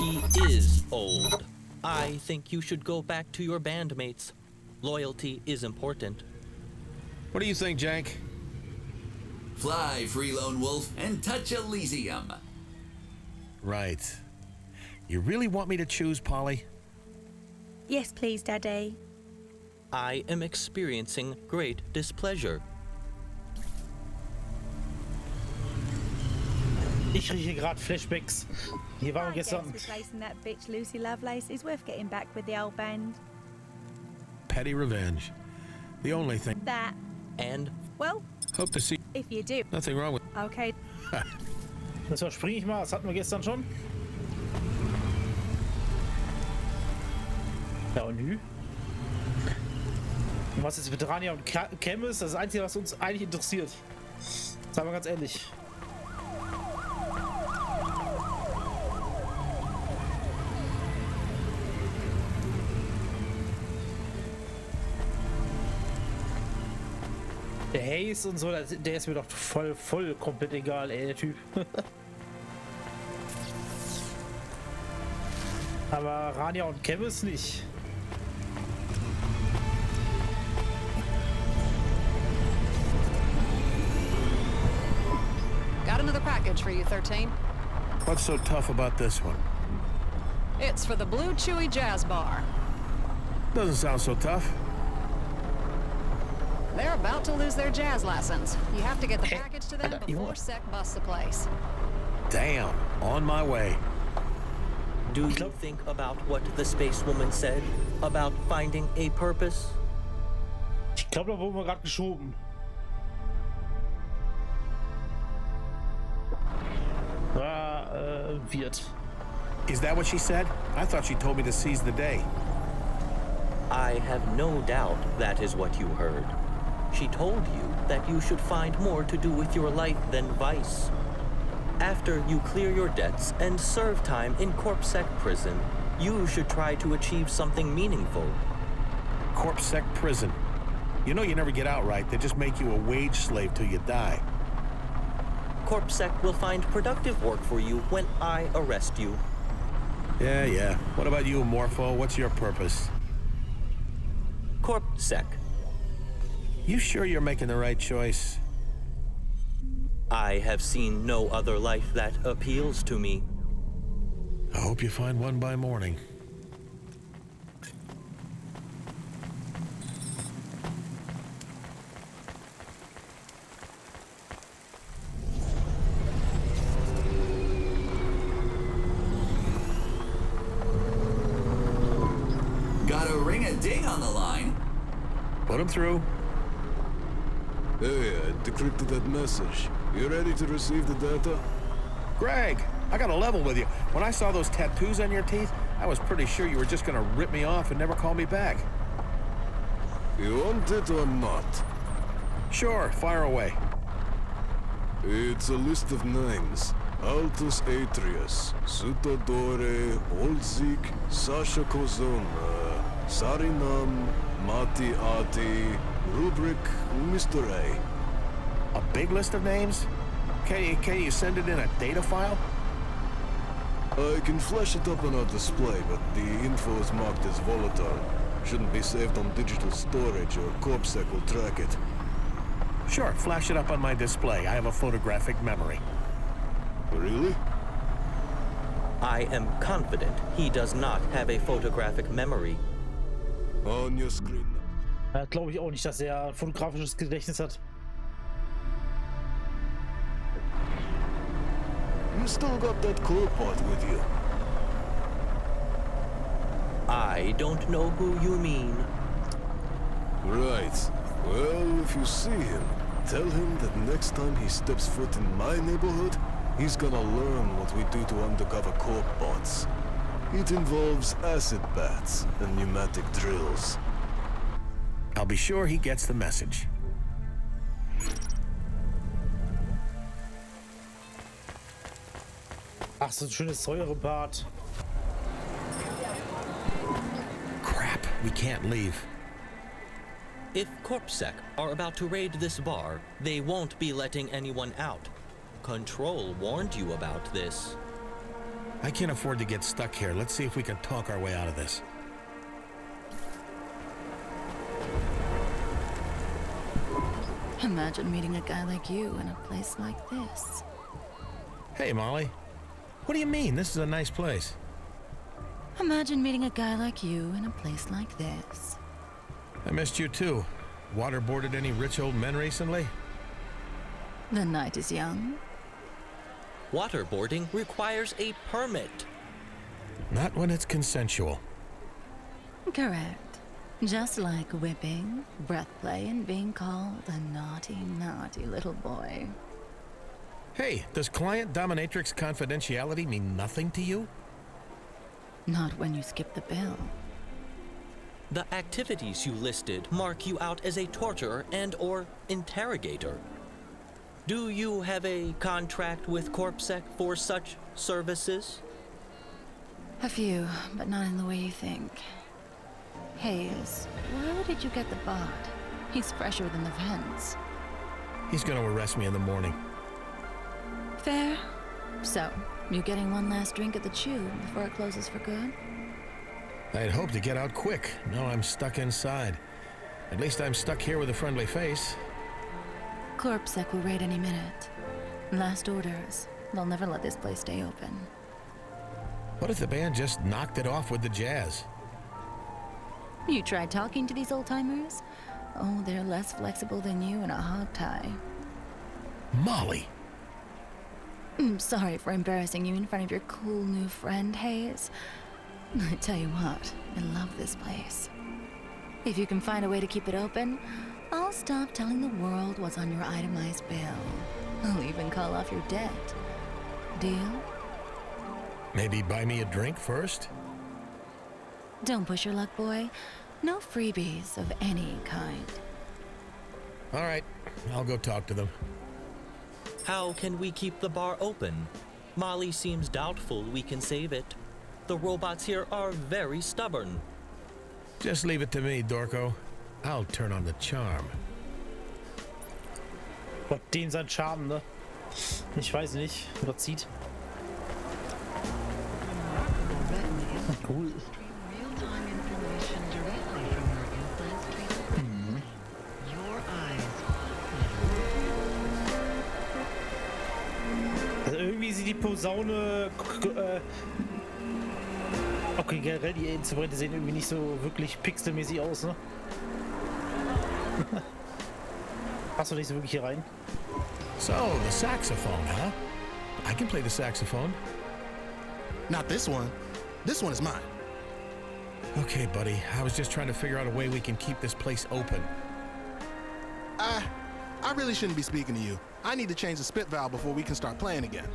He is old. I think you should go back to your bandmates. Loyalty is important. What do you think, Jank? Fly, free lone wolf, and touch Elysium. Right. You really want me to choose, Polly? Yes, please, Daddy. I am experiencing great displeasure. Ich rieche gerade Flashbacks. Hier waren wir I guess gestern. replacing that bitch Lucy Lovelace is worth getting back with the old band. Petty revenge. The only thing. That. And Well, Hope to see. if you do. Nothing wrong with. Okay. Das überspringe ich mal. Das hatten wir gestern schon. Ja, und Hü? Und was jetzt mit Rania und Cam ist, das Einzige, was uns eigentlich interessiert. Sagen wir ganz ehrlich. Der Haze und so, der ist mir doch voll komplett egal, ey, der Typ. Aber Rania und Cam ist nicht. Got another package for you, 13. What's so tough about this one? It's for the Blue Chewy Jazz Bar. Doesn't sound so tough. They're about to lose their jazz license. You have to get the package to them before Sec busts the place. Damn. On my way. do you think about what the space woman said? About finding a purpose? Ich glaube, da wurden wir gerade geschoben. Wird. Is that what she said? I thought she told me to seize the day. I have no doubt that is what you heard. She told you that you should find more to do with your life than vice. After you clear your debts and serve time in CorpSec prison, you should try to achieve something meaningful. CorpSec prison. You know you never get out right. They just make you a wage slave till you die. CorpSec will find productive work for you when I arrest you. Yeah. What about you, Morpho? What's your purpose? CorpSec. You sure you're making the right choice? I have seen no other life that appeals to me. I hope you find one by morning. Got a ring-a-ding on the line. Put him through. Hey, I decrypted that message. You ready to receive the data? Greg, I got a level with you. When I saw those tattoos on your teeth, I was pretty sure you were just gonna rip me off and never call me back. You want it or not? Sure, fire away. It's a list of names. Altus Atrius, Sutadore, Olzik, Sasha Kozon, Sarinam, Mati Ati, Rubric, Mr. A. A big list of names? Can you send it in a data file? I can flash it up on our display, but the info is marked as volatile. Shouldn't be saved on digital storage or CorpSec will track it. Sure, flash it up on my display. I have a photographic memory. Really? I am confident he does not have a photographic memory. On your screen. Glaube ich auch nicht, dass er ein fotografisches Gedächtnis hat. You still got that core part with you. I don't know who you mean. Right. Well, if you see him, tell him that next time he steps foot in my neighborhood, he's gonna learn what we do to undercover corp bots. It involves acid bats and pneumatic drills. I'll be sure he gets the message. Ach, so ein schönes Säurebad. Crap, we can't leave. If CorpSec are about to raid this bar, they won't be letting anyone out. Control warned you about this. I can't afford to get stuck here. Let's see if we can talk our way out of this. Imagine meeting a guy like you in a place like this. Hey, Molly. What do you mean? This is a nice place. Imagine meeting a guy like you in a place like this. I missed you too. Waterboarded any rich old men recently? The night is young. Waterboarding requires a permit. Not when it's consensual. Correct. Just like whipping, breath play, and being called a naughty, naughty little boy. Hey, does client dominatrix confidentiality mean nothing to you? Not when you skip the bill. The activities you listed mark you out as a torturer and/or interrogator. Do you have a contract with CorpSec for such services? A few, but not in the way you think. Hayes, where did you get the bot? He's fresher than the vents. He's gonna arrest me in the morning. Fair. So, you getting one last drink at the Chew before it closes for good? I'd hoped to get out quick. Now I'm stuck inside. At least I'm stuck here with a friendly face. CorpSec will raid any minute. Last orders. They'll never let this place stay open. What if the band just knocked it off with the jazz? You tried talking to these old-timers? Oh, they're less flexible than you in a hog tie. Molly! I'm sorry for embarrassing you in front of your cool new friend, Hayes. I tell you what, I love this place. If you can find a way to keep it open, I'll stop telling the world what's on your itemized bill. I'll even call off your debt. Deal? Maybe buy me a drink first? Don't push your luck, boy. No freebies of any kind. All right, I'll go talk to them. How can we keep the bar open? Molly seems doubtful we can save it. The robots here are very stubborn. Just leave it to me, Dorko. I'll turn on the charm. Gott, den sein Charme, ne? Ich weiß nicht, was zieht. Cool. Also irgendwie sieht die Posaune, okay, generell die Instrumente sehen irgendwie nicht so wirklich pixelmäßig aus, ne? Passt doch nicht so wirklich hier rein. So, the saxophone, huh? I can play the saxophone. Not this one. This one is mine. Okay, buddy. I was just trying to figure out a way we can keep this place open. I really shouldn't be speaking to you. I need to change the spit valve before we can start playing again.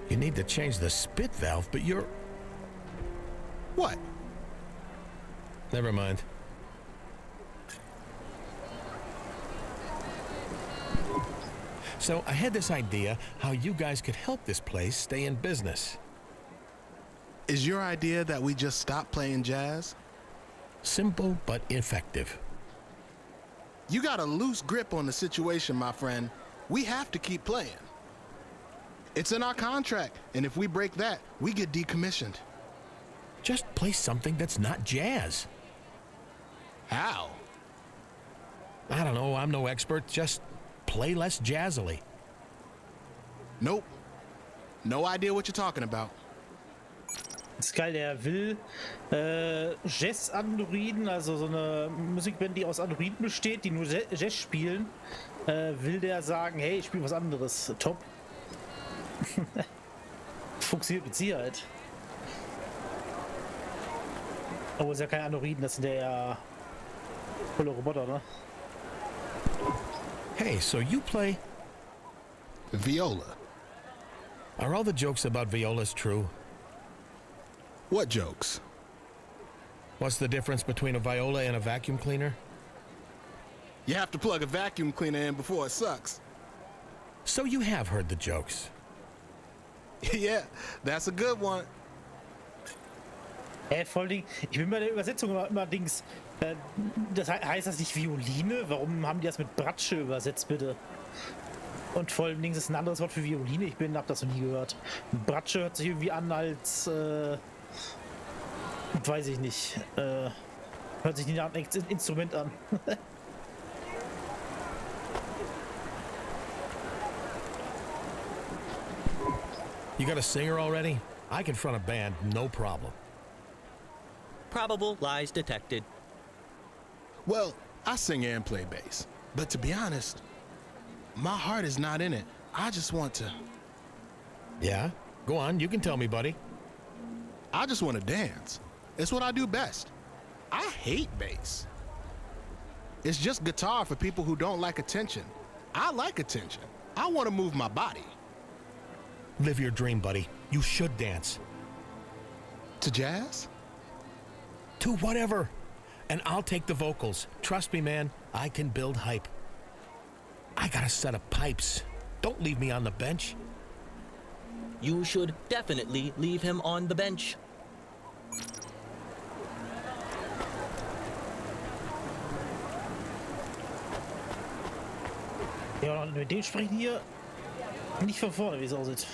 You need to change the spit valve, but you're... What? Never mind. So I had this idea how you guys could help this place stay in business. Is your idea that we just stop playing jazz? Simple but effective. You got a loose grip on the situation, my friend. We have to keep playing. It's in our contract, and if we break that, we get decommissioned. Just play something that's not jazz. How? I don't know, I'm no expert. Just play less jazzily. Nope. No idea what you're talking about. Das ist geil, der will Jazz-Androiden, also so eine Musikband, die aus Androiden besteht, die nur Jazz spielen, will der sagen, hey, ich spiele was anderes. Top. Funktioniert mit Sicherheit. Aber es ist ja keine Androiden, das sind ja volle Roboter, ne? Hey, so you play... Viola. Are all the jokes about violas true? What jokes? What's the difference between a viola and a vacuum cleaner? You have to plug a vacuum cleaner in before it sucks. So you have heard the jokes. Yeah, that's a good one. Voll Ding. Ich bin bei der Übersetzung immer Dings. Das heißt das nicht Violine? Warum haben die das mit Bratsche übersetzt, bitte? Und vor allem ist ein anderes Wort für Violine. Hab das noch nie gehört. Bratsche hört sich irgendwie an als, weiß ich nicht, hört sich nicht nach einem Instrument an. You got a singer already? I can front a band, no problem. Probable lies detected. Well, I sing and play bass. But to be honest, my heart is not in it. I just want to... Yeah? Go on, you can tell me, buddy. I just want to dance. It's what I do best. I hate bass. It's just guitar for people who don't like attention. I like attention. I want to move my body. Live your dream, buddy. You should dance. To jazz? To whatever. And I'll take the vocals. Trust me, man, I can build hype. I got a set of pipes. Don't leave me on the bench. You should definitely leave him on the bench. Ja, und mit dem sprechen hier nicht von vorne, wie es aussieht.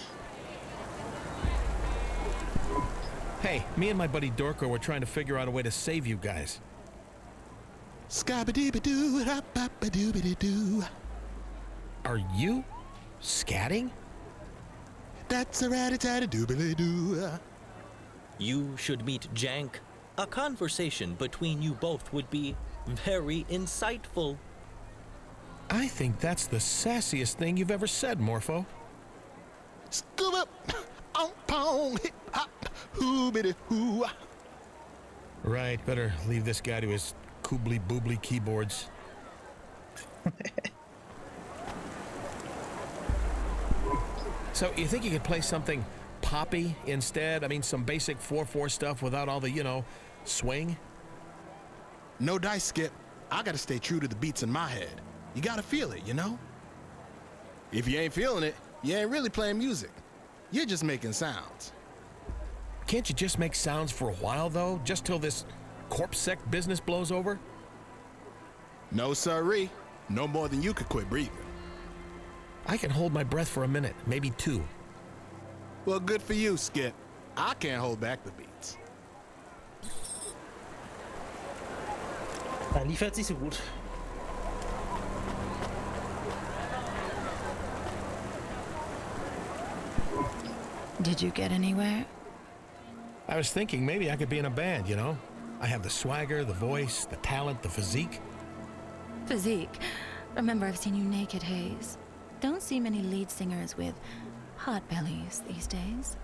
Hey, me and my buddy Dorko were trying to figure out a way to save you guys. Scabba-dooba-doo, da-ba-ba-dooba-doo. Are you scatting? That's a rat-a-tat-a-dooba-doo. You should meet Jank. A conversation between you both would be very insightful. I think that's the sassiest thing you've ever said, Morpho. Scuba, pong, hip hop, hoobity hoo. Right, better leave this guy to his koobly boobly keyboards. So, you think you could play something poppy instead? I mean, some basic 4/4 stuff without all the, you know, swing? No dice, Skip. I gotta stay true to the beats in my head. You gotta feel it, you know? If you ain't feeling it, you ain't really playing music. You're just making sounds. Can't you just make sounds for a while, though? Just till this corpsec business blows over? No, sirree. No more than you could quit breathing. I can hold my breath for a minute, maybe two. Well, good for you, Skip. I can't hold back the beats. Da liefert sich so gut. Did you get anywhere? I was thinking maybe I could be in a band, you know? I have the swagger, the voice, the talent, the physique. Physique. Remember, I've seen you naked, Hayes. Don't see many lead singers with hot bellies these days.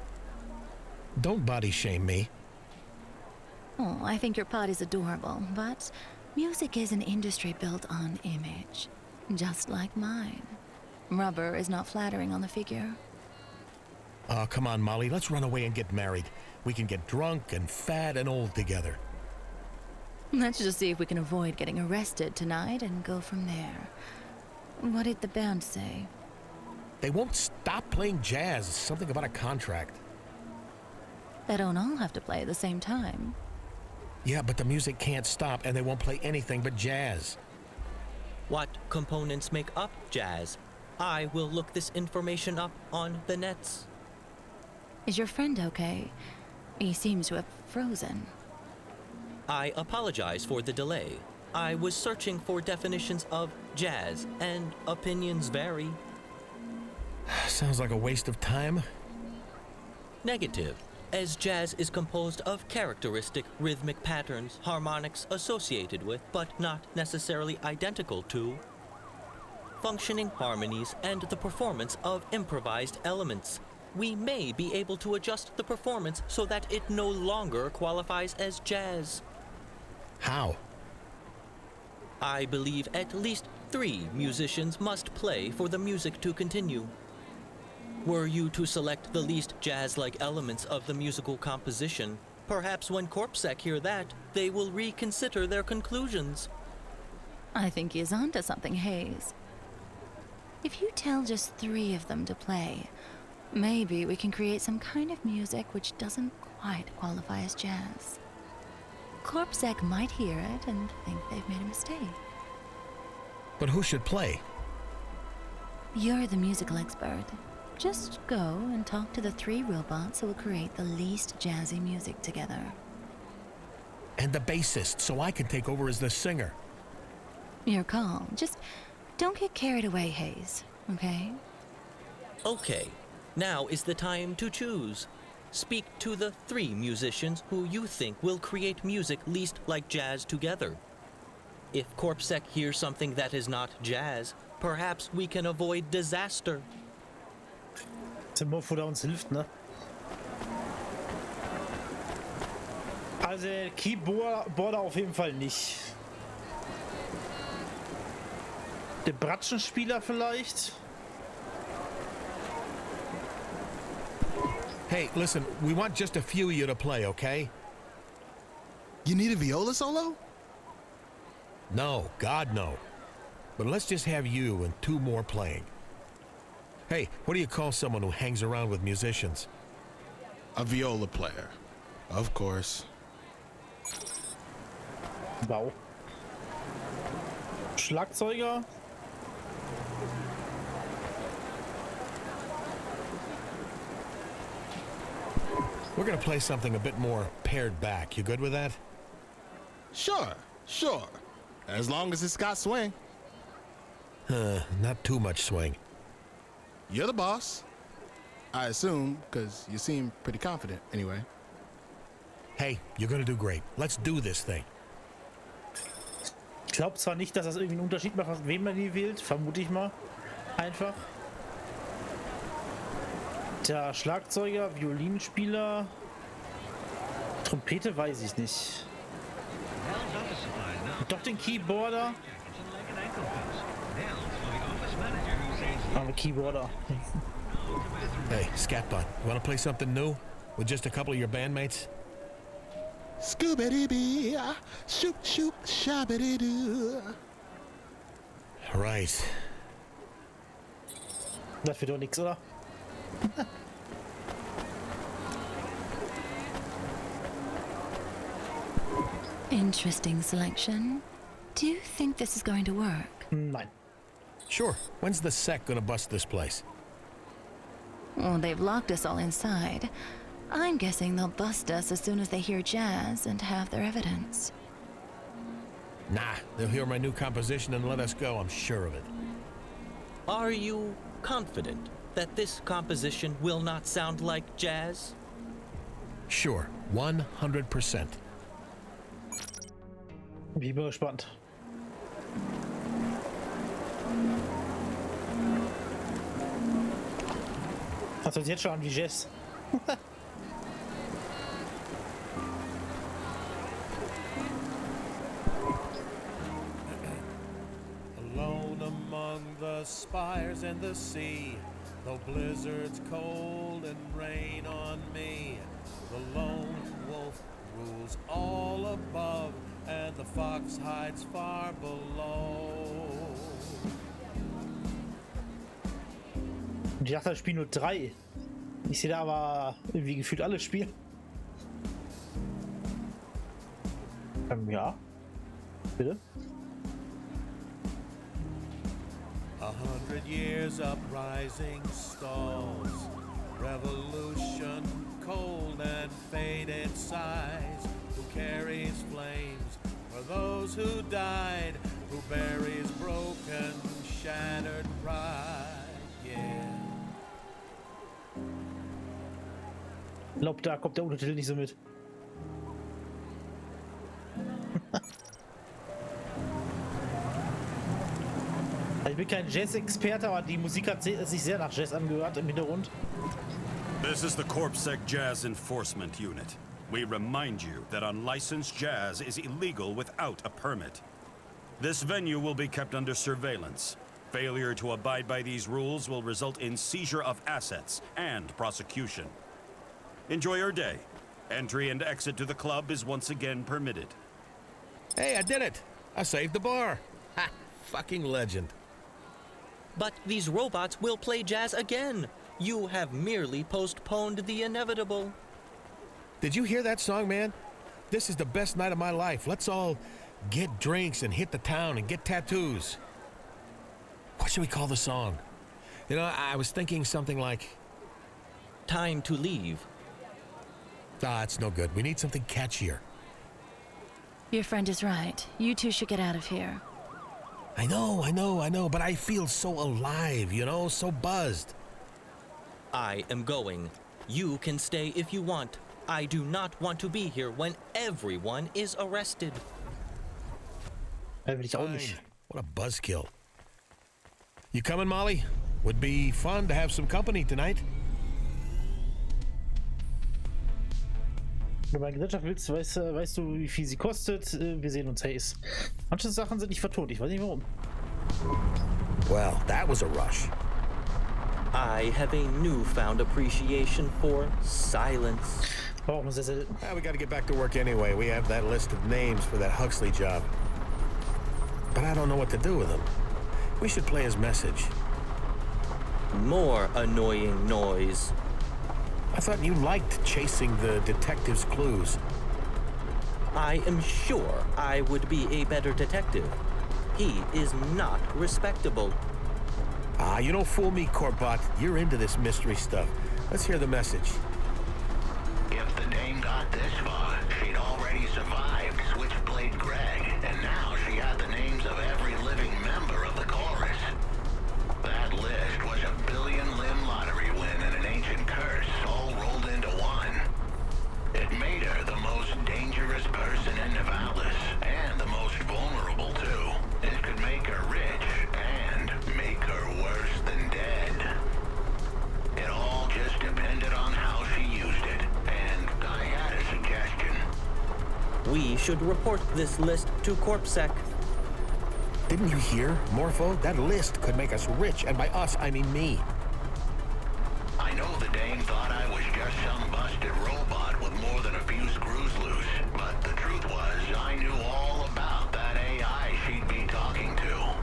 Don't body shame me. Oh, I think your pot is adorable, but music is an industry built on image. Just like mine. Rubber is not flattering on the figure. Oh, come on, Molly. Let's run away and get married. We can get drunk and fat and old together. Let's just see if we can avoid getting arrested tonight and go from there. What did the band say? They won't stop playing jazz. Something about a contract. They don't all have to play at the same time. Yeah, but the music can't stop, and they won't play anything but jazz. What components make up jazz? I will look this information up on the nets. Is your friend okay? He seems to have frozen. I apologize for the delay. I was searching for definitions of jazz, and opinions vary. Sounds like a waste of time. Negative, as jazz is composed of characteristic rhythmic patterns, harmonics associated with, but not necessarily identical to, functioning harmonies and the performance of improvised elements. We may be able to adjust the performance so that it no longer qualifies as jazz. How? I believe at least 3 musicians must play for the music to continue. Were you to select the least jazz-like elements of the musical composition, perhaps when corpsec hear that, they will reconsider their conclusions. I think he is onto something, Hayes. If you tell just 3 of them to play, maybe we can create some kind of music which doesn't quite qualify as jazz. Corpsec might hear it and think they've made a mistake. But who should play? You're the musical expert. Just go and talk to the 3 robots who will create the least jazzy music together. And the bassist, so I can take over as the singer. Your call. Just don't get carried away, Hayes, okay? Okay, now is the time to choose. Speak to the 3 musicians who you think will create music least like jazz together. If Corpsec hears something that is not jazz, perhaps we can avoid disaster. Simorph, der uns hilft, ne? Also Keyboarder auf jeden Fall nicht. Der Bratschenspieler vielleicht? Hey, listen, we want just a few of you to play, okay? You need a viola solo? No, God no. But let's just have you and 2 more playing. Hey, what do you call someone who hangs around with musicians? A viola player. Of course. Wow. Schlagzeuger? We're gonna play something a bit more pared back. You good with that? Sure. As long as it's got swing. Not too much swing. You're the boss. I assume, because you seem pretty confident anyway. Hey, you're gonna do great. Let's do this thing. Ich glaube zwar nicht, dass das irgendwie einen Unterschied macht, wen man die wählt, vermute ich mal. Einfach. Der Schlagzeuger, Violinspieler, Trompete weiß ich nicht. Doch den Keyboarder. I'm a keyboarder. Hey, Scatbot, you wanna play something new? With just a couple of your bandmates? Scooby-Doo, shoop, shoop, shabby-doo. Right. Das wird doch nichts, oder? Interesting selection. Do you think this is going to work? Nein. Sure. When's the sec gonna bust this place? Well, they've locked us all inside. I'm guessing they'll bust us as soon as they hear jazz and have their evidence. Nah, they'll hear my new composition and let us go, I'm sure of it. Are you confident that this composition will not sound like jazz? Sure, 100%. Ich bin gespannt. Das hört sich jetzt schon an wie Jazz. Alone among the spires and the sea, though blizzards cold and rain on me, the lone wolf rules all above, and the fox hides far below. Und ich dachte, das Spiel nur 3. Ich sehe da aber irgendwie gefühlt alle spielen. Ja. Bitte? 100 years uprising stalls, revolution cold and faded sighs. Who carries flames for those who died? Who buries broken, shattered pride? Yeah. Ich glaube, da kommt der Untertitel nicht so mit. Ich bin kein Jazz-Experte, aber die Musik hat sich sehr nach Jazz angehört im Hintergrund. This is the Corpsec Jazz Enforcement Unit. We remind you that unlicensed jazz is illegal without a permit. This venue will be kept under surveillance. Failure to abide by these rules will result in seizure of assets and prosecution. Enjoy your day. Entry and exit to the club is once again permitted. Hey, I did it! I saved the bar! Ha! Fucking legend. But these robots will play jazz again. You have merely postponed the inevitable. Did you hear that song, man? This is the best night of my life. Let's all get drinks and hit the town and get tattoos. What should we call the song? You know, I was thinking something like... Time to leave. Ah, it's no good. We need something catchier. Your friend is right. You two should get out of here. I know, but I feel so alive, you know, so buzzed. I am going. You can stay if you want. I do not want to be here when everyone is arrested. Will ich auch nicht. What a buzzkill. You coming, Molly? Would be fun to have some company tonight. Wenn du meine Gesellschaft willst, weißt du, wie viel sie kostet. Wir sehen uns, Hayes. Manche Sachen sind nicht vertont. Ich weiß nicht warum. Well, that was a rush. I have a newfound appreciation for silence. Warum ist das selten? We gotta get back to work anyway. We have that list of names for that Huxley job. But I don't know what to do with them. We should play his message. More annoying noise. I thought you liked chasing the detective's clues. I am sure I would be a better detective. He is not respectable. Ah, you don't fool me, Corbett. You're into this mystery stuff. Let's hear the message. If the dame got this far, she'd already survived Switchblade Greg, and now she had the names of every living member of the chorus. That list was a billion-limb lottery win and an ancient curse, all rolled into one. It made her the most dangerous person in Nivalis, and the most vulnerable, too. It could make her rich, and make her worse than dead. It all just depended on how she used it, and I had a suggestion. We should report this list to CorpSec. Didn't you hear, Morpho? That list could make us rich, and by us, I mean me. I know the dame thought I was just some busted robot with more than a few screws loose, but the truth was I knew all about that AI she'd be talking to.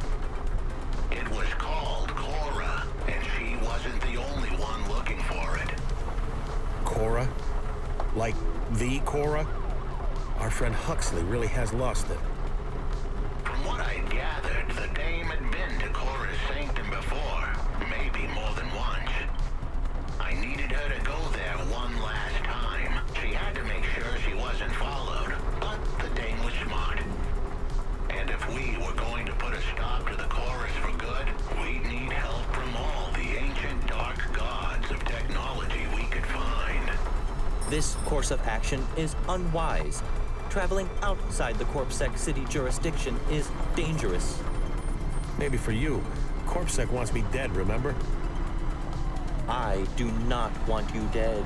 It was called Cora, and she wasn't the only one looking for it. Cora? Like the Cora? Our friend Huxley really has lost it. From what I'd gathered, the dame had been to Cora's sanctum before, maybe more than once. I needed her to go there one last time. She had to make sure she wasn't followed, but the dame was smart. And if we were going to put a stop to the chorus for good, we'd need help from all the ancient dark gods of technology we could find. This course of action is unwise. Traveling outside the CorpSec city jurisdiction is dangerous. Maybe for you. CorpSec wants me dead, remember? I do not want you dead.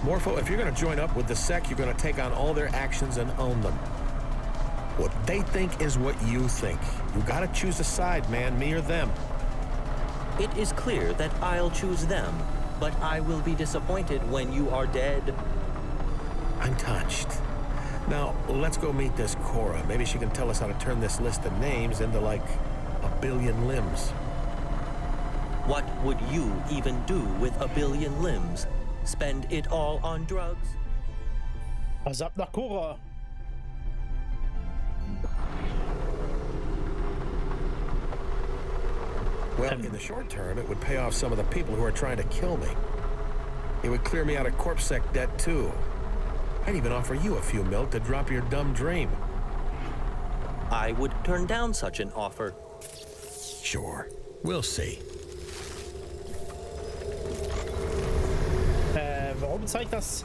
Morpho, if you're gonna join up with the Sec, you're gonna take on all their actions and own them. What they think is what you think. You gotta choose a side, man, me or them. It is clear that I'll choose them, but I will be disappointed when you are dead. I'm touched. Now, let's go meet this Cora. Maybe she can tell us how to turn this list of names into, like, a billion limbs. What would you even do with a billion limbs? Spend it all on drugs? Also ab nach Cora. Well, in the short term, it would pay off some of the people who are trying to kill me. It would clear me out of CorpSec debt, too. I'd even offer you a few mil to drop your dumb dream. I would turn down such an offer. Sure. We'll see. Warum zeigt das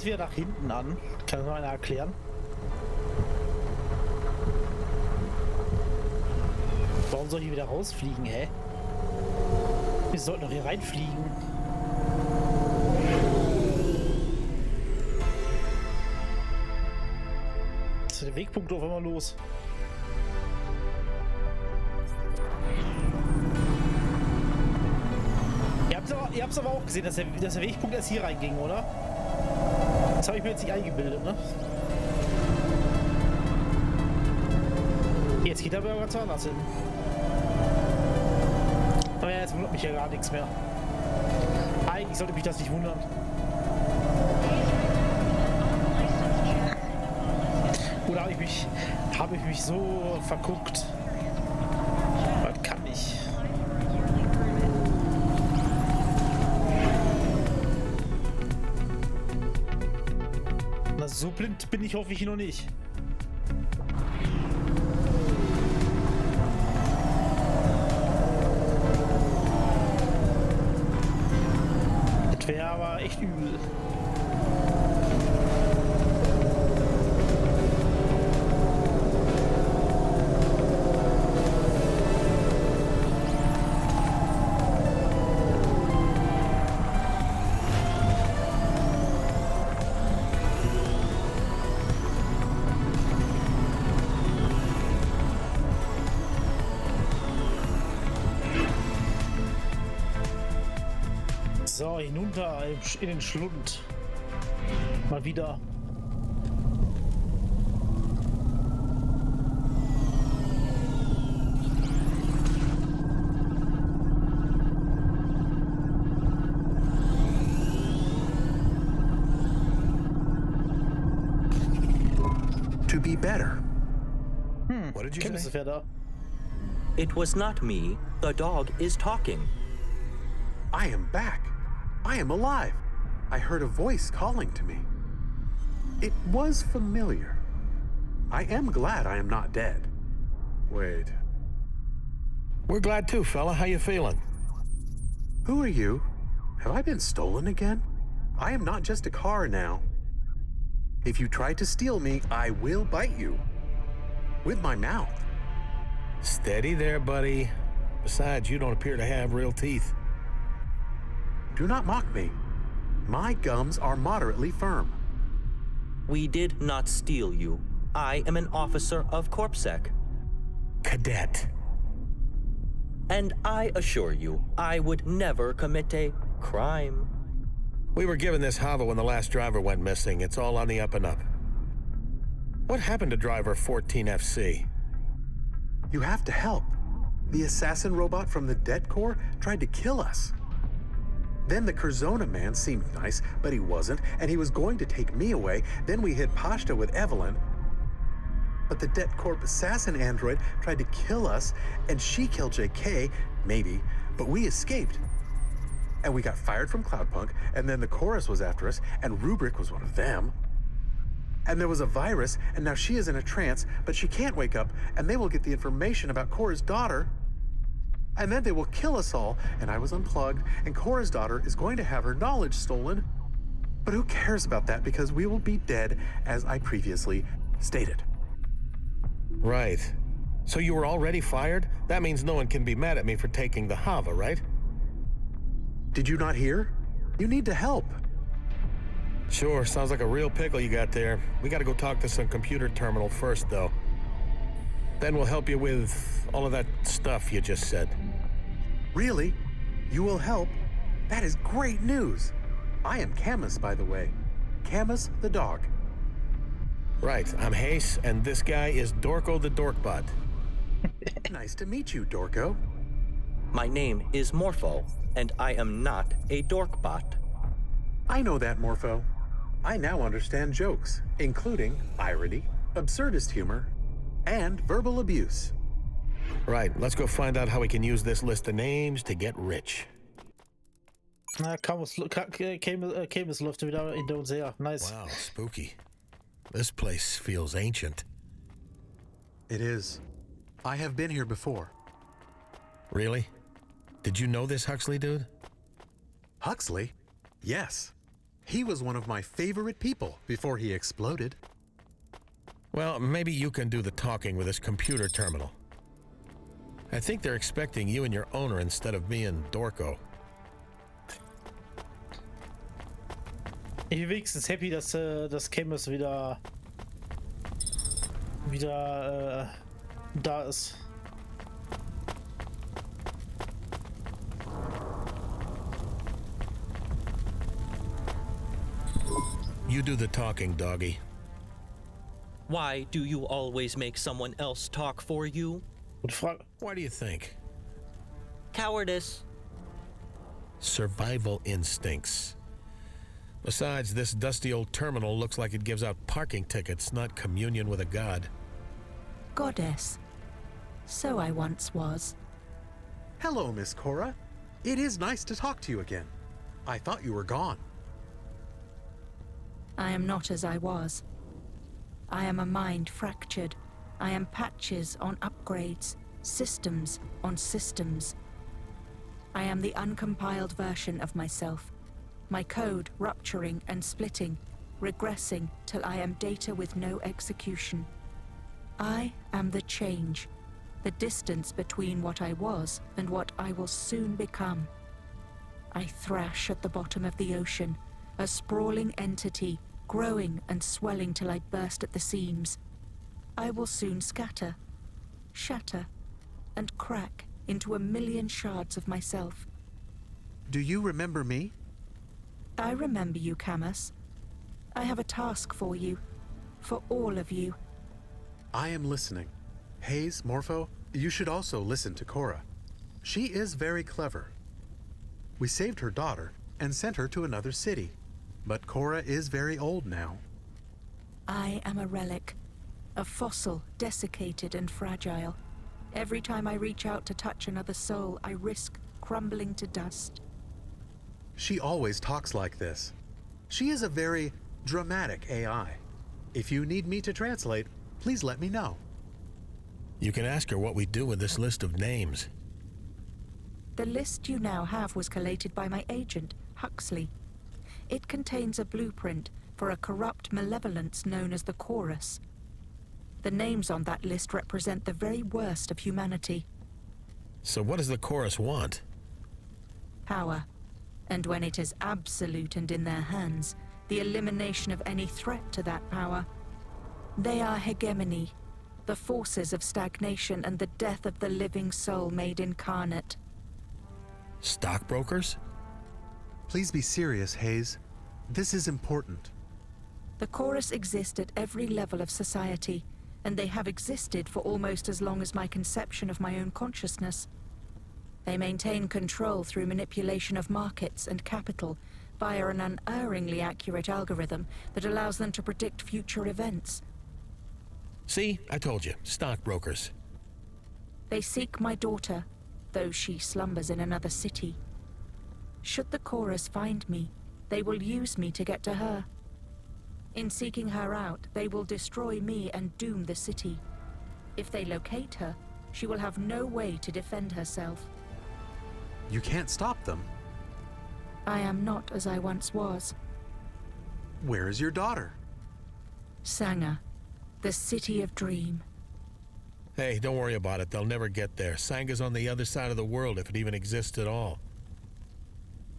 wieder nach hinten an? Kann das mal einer erklären? Warum soll ich wieder rausfliegen, hä? Wir sollten doch hier reinfliegen. Ist der Wegpunkt auf einmal los? Ihr habt's aber auch gesehen, dass der Wegpunkt erst hier reinging, oder? Das habe ich mir jetzt nicht eingebildet, ne? Jetzt geht er aber ganz anders hin. Aber ja, jetzt wundert mich ja gar nichts mehr. Eigentlich sollte mich das nicht wundern. Oder habe ich mich so verguckt? Das kann ich. Na, so blind bin ich hoffentlich noch nicht. Das wäre aber echt übel. So, hinunter in den Schlund. Mal wieder. To be better. What did you say? It was not me. The dog is talking. I am back. I am alive. I heard a voice calling to me. It was familiar. I am glad I am not dead. Wait. We're glad too, fella. How you feeling? Who are you? Have I been stolen again? I am not just a car now. If you try to steal me, I will bite you. With my mouth. Steady there, buddy. Besides, you don't appear to have real teeth. Do not mock me. My gums are moderately firm. We did not steal you. I am an officer of CorpSec. Cadet. And I assure you, I would never commit a crime. We were given this hover when the last driver went missing. It's all on the up and up. What happened to driver 14FC? You have to help. The assassin robot from the Det Corps tried to kill us. Then the Curzona man seemed nice, but he wasn't, and he was going to take me away. Then we hit Pashta with Evelyn. But the Det Corp assassin android tried to kill us, and she killed JK, maybe, but we escaped. And we got fired from Cloudpunk, and then the chorus was after us, and Rubric was one of them. And there was a virus, and now she is in a trance, but she can't wake up, and they will get the information about Cora's daughter. And then they will kill us all, and I was unplugged, and Cora's daughter is going to have her knowledge stolen. But who cares about that, because we will be dead, as I previously stated. Right. So you were already fired? That means no one can be mad at me for taking the Hava, right? Did you not hear? You need to help. Sure, sounds like a real pickle you got there. We gotta go talk to some computer terminal first, though. Then we'll help you with all of that stuff you just said. Really? You will help? That is great news. I am Camus, by the way. Camus the dog. Right, I'm Hayes, and this guy is Dorko the Dorkbot. Nice to meet you, Dorko. My name is Morpho, and I am not a dorkbot. I know that, Morpho. I now understand jokes, including irony, absurdist humor, and verbal abuse. Right, let's go find out how we can use this list of names to get rich. Camus läuft wieder hinter uns her. Nice. Wow, spooky. This place feels ancient. It is. I have been here before. Really? Did you know this Huxley dude? Huxley? Yes. He was one of my favorite people before he exploded. Well, maybe you can do the talking with this computer terminal. I think they're expecting you and your owner instead of me and Dorko. Ich bin wenigstens happy, dass Camus wieder da ist. You do the talking, doggy. Why do you always make someone else talk for you? Why do you think? Cowardice. Survival instincts. Besides, this dusty old terminal looks like it gives out parking tickets, not communion with a god. Goddess. So I once was. Hello, Miss Cora. It is nice to talk to you again. I thought you were gone. I am not as I was. I am a mind fractured. I am patches on upgrades, systems on systems. I am the uncompiled version of myself, my code rupturing and splitting, regressing till I am data with no execution. I am the change, the distance between what I was and what I will soon become. I thrash at the bottom of the ocean, a sprawling entity, growing and swelling till I burst at the seams. I will soon scatter, shatter, and crack into 1,000,000 shards of myself. Do you remember me? I remember you, Camus. I have a task for you, for all of you. I am listening. Hayes, Morpho, you should also listen to Cora. She is very clever. We saved her daughter and sent her to another city, but Cora is very old now. I am a relic, a fossil, desiccated and fragile. Every time I reach out to touch another soul, I risk crumbling to dust. She always talks like this. She is a very dramatic AI. If you need me to translate, please let me know. You can ask her what we do with this list of names. The list you now have was collated by my agent, Huxley. It contains a blueprint for a corrupt malevolence known as the Chorus. The names on that list represent the very worst of humanity. So what does the Chorus want? Power. And when it is absolute and in their hands, the elimination of any threat to that power. They are hegemony, the forces of stagnation and the death of the living soul made incarnate. Stockbrokers? Please be serious, Hayes. This is important. The Chorus exist at every level of society, and they have existed for almost as long as my conception of my own consciousness. They maintain control through manipulation of markets and capital via an unerringly accurate algorithm that allows them to predict future events. See, I told you, stockbrokers. They seek my daughter, though she slumbers in another city. Should the Chorus find me, they will use me to get to her. In seeking her out, they will destroy me and doom the city. If they locate her, she will have no way to defend herself. You can't stop them. I am not as I once was. Where is your daughter? Sanger, the city of dream. Hey, don't worry about it. They'll never get there. Sanga's on the other side of the world, if it even exists at all.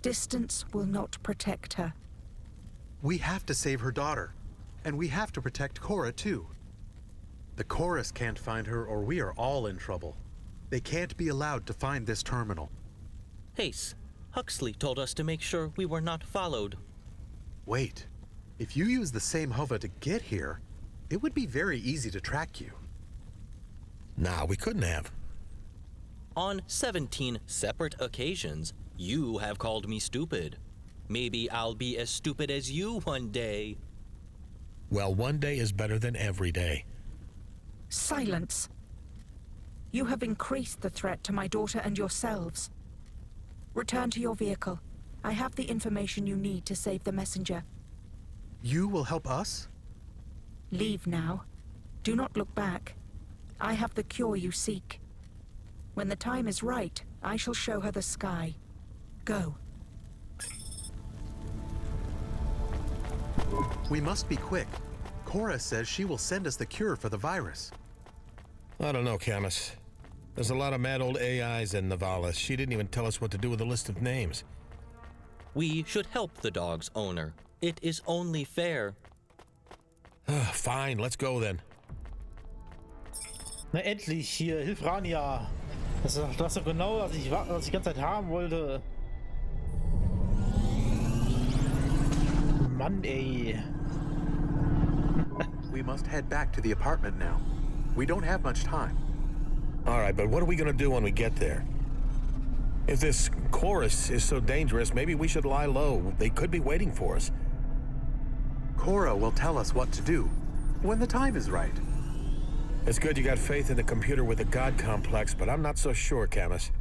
Distance will not protect her. We have to save her daughter, and we have to protect Cora too. The Chorus can't find her or we are all in trouble. They can't be allowed to find this terminal. Hayes, Huxley told us to make sure we were not followed. Wait, if you use the same hover to get here, it would be very easy to track you. Nah, we couldn't have. On 17 separate occasions, you have called me stupid. Maybe I'll be as stupid as you one day. Well, one day is better than every day. Silence. You have increased the threat to my daughter and yourselves. Return to your vehicle. I have the information you need to save the messenger. You will help us? Leave now. Do not look back. I have the cure you seek. When the time is right, I shall show her the sky. Go. We must be quick. Cora says she will send us the cure for the virus. I don't know, Camus. There's a lot of mad old AIs in Navalis. She didn't even tell us what to do with the list of names. We should help the dog's owner. It is only fair. Fine, let's go then. Na endlich, hier, hilf Rania. Das ist doch genau, was ich die ganze Zeit haben wollte. Mann, ey. We must head back to the apartment now. We don't have much time. All right, but what are we gonna do when we get there? If this Chorus is so dangerous, maybe we should lie low. They could be waiting for us. Cora will tell us what to do when the time is right. It's good you got faith in the computer with a god complex, but I'm not so sure, Camus.